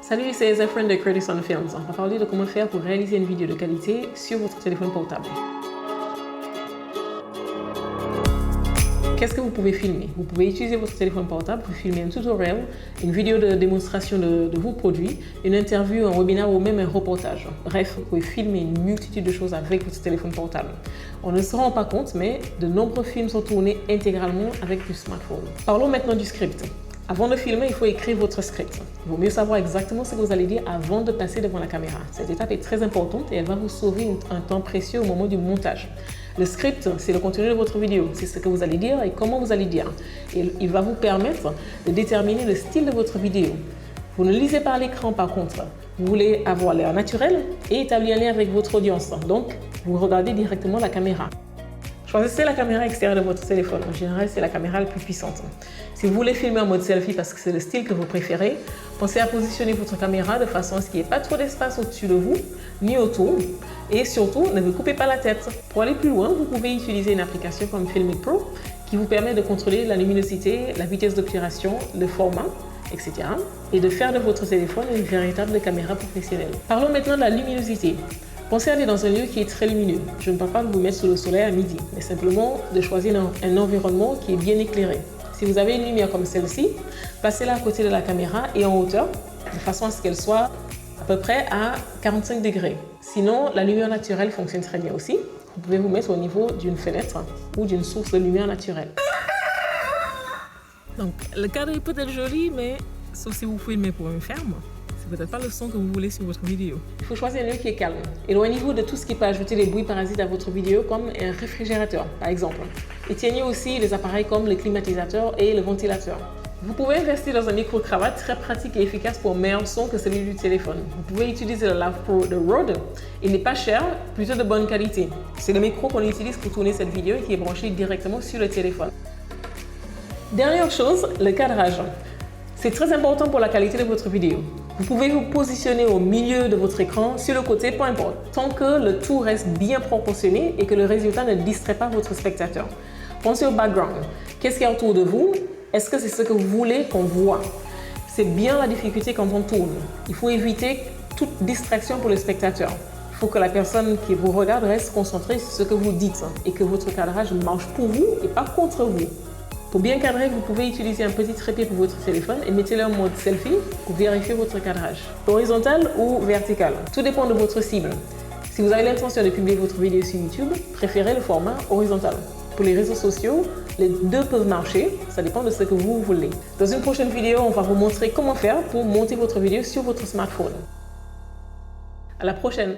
Salut, c'est Zephyrin de Creators on Films. On va parler de comment faire pour réaliser une vidéo de qualité sur votre téléphone portable. Qu'est-ce que vous pouvez filmer? Vous pouvez utiliser votre téléphone portable pour filmer un tutoriel, une vidéo de démonstration de vos produits, une interview, un webinaire ou même un reportage. Bref, vous pouvez filmer une multitude de choses avec votre téléphone portable. On ne se rend pas compte, mais de nombreux films sont tournés intégralement avec du smartphone. Parlons maintenant du script. Avant de filmer, il faut écrire votre script. Il vaut mieux savoir exactement ce que vous allez dire avant de passer devant la caméra. Cette étape est très importante et elle va vous sauver un temps précieux au moment du montage. Le script, c'est le contenu de votre vidéo. C'est ce que vous allez dire et comment vous allez dire. Et il va vous permettre de déterminer le style de votre vidéo. Vous ne lisez pas à l'écran par contre. Vous voulez avoir l'air naturel et établir un lien avec votre audience. Donc, vous regardez directement la caméra. Choisissez la caméra extérieure de votre téléphone. En général, c'est la caméra la plus puissante. Si vous voulez filmer en mode selfie parce que c'est le style que vous préférez, pensez à positionner votre caméra de façon à ce qu'il n'y ait pas trop d'espace au-dessus de vous, ni autour. Et surtout, ne vous coupez pas la tête. Pour aller plus loin, vous pouvez utiliser une application comme Filmic Pro qui vous permet de contrôler la luminosité, la vitesse d'obturation, le format, etc. et de faire de votre téléphone une véritable caméra professionnelle. Parlons maintenant de la luminosité. Pensez à aller dans un lieu qui est très lumineux. Je ne parle pas de vous mettre sous le soleil à midi, mais simplement de choisir un environnement qui est bien éclairé. Si vous avez une lumière comme celle-ci, placez-la à côté de la caméra et en hauteur, de façon à ce qu'elle soit à peu près à 45 degrés. Sinon, la lumière naturelle fonctionne très bien aussi. Vous pouvez vous mettre au niveau d'une fenêtre ou d'une source de lumière naturelle. Donc, le cadre est peut-être joli, mais sauf si vous filmez pour une ferme. Peut-être pas le son que vous voulez sur votre vidéo. Il faut choisir un lieu qui est calme. Éloignez-vous de tout ce qui peut ajouter des bruits parasites à votre vidéo, comme un réfrigérateur, par exemple. Éteignez aussi les appareils comme le climatiseur et le ventilateur. Vous pouvez investir dans un micro-cravate très pratique et efficace pour un meilleur son que celui du téléphone. Vous pouvez utiliser le Lav Pro de Rode. Il n'est pas cher, plutôt de bonne qualité. C'est le micro qu'on utilise pour tourner cette vidéo et qui est branché directement sur le téléphone. Dernière chose, le cadrage. C'est très important pour la qualité de votre vidéo. Vous pouvez vous positionner au milieu de votre écran, sur le côté, peu importe, tant que le tout reste bien proportionné et que le résultat ne distrait pas votre spectateur. Pensez au background. Qu'est-ce qu'il y a autour de vous? Est-ce que c'est ce que vous voulez qu'on voit? C'est bien la difficulté quand on tourne. Il faut éviter toute distraction pour le spectateur. Il faut que la personne qui vous regarde reste concentrée sur ce que vous dites et que votre cadrage marche pour vous et pas contre vous. Pour bien cadrer, vous pouvez utiliser un petit trépied pour votre téléphone et mettez-le en mode selfie pour vérifier votre cadrage. Horizontal ou vertical, tout dépend de votre cible. Si vous avez l'intention de publier votre vidéo sur YouTube, préférez le format horizontal. Pour les réseaux sociaux, les deux peuvent marcher, ça dépend de ce que vous voulez. Dans une prochaine vidéo, on va vous montrer comment faire pour monter votre vidéo sur votre smartphone. À la prochaine!